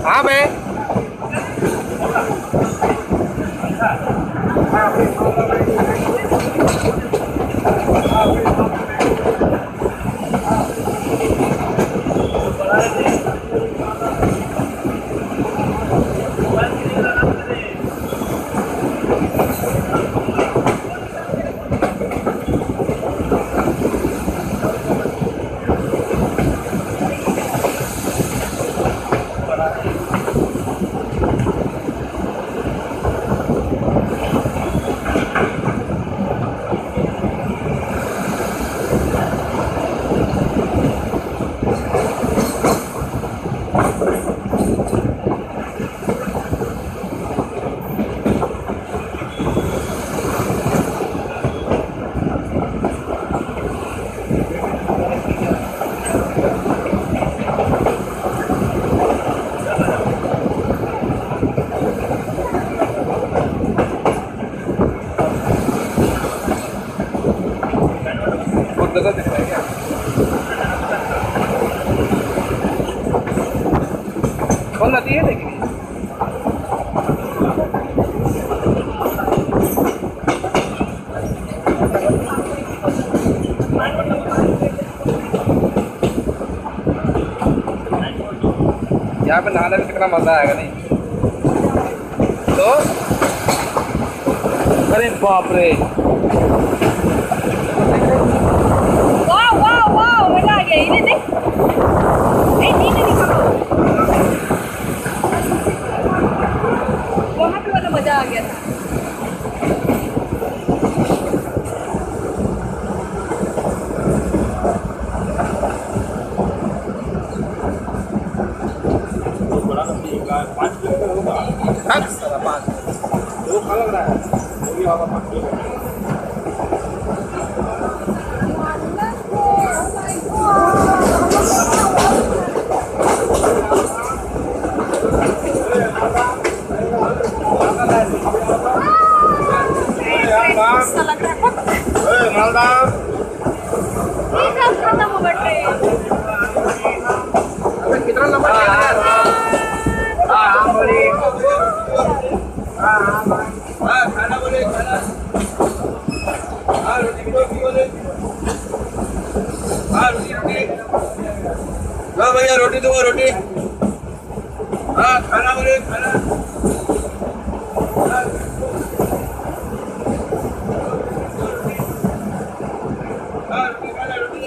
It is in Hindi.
हाँ बे। कौन नदी है लेकिन यहाँ पे नहाने में कितना मजा आएगा नहीं तो। अरे बाप रे, वाह वाह वाह, मजा आ गया। इन्हें देख, नहीं दिखा, वहाँ पे वाला मजा आ गया था। अच्छा लग रहा है। खत्म हो गए। कितना लंबा खाना बोले खाना। रोटी बोले रोटी। हाँ भैया रोटी दो रोटी। हाँ खाना बोले खाना। हाँ रोटी खाना रोटी।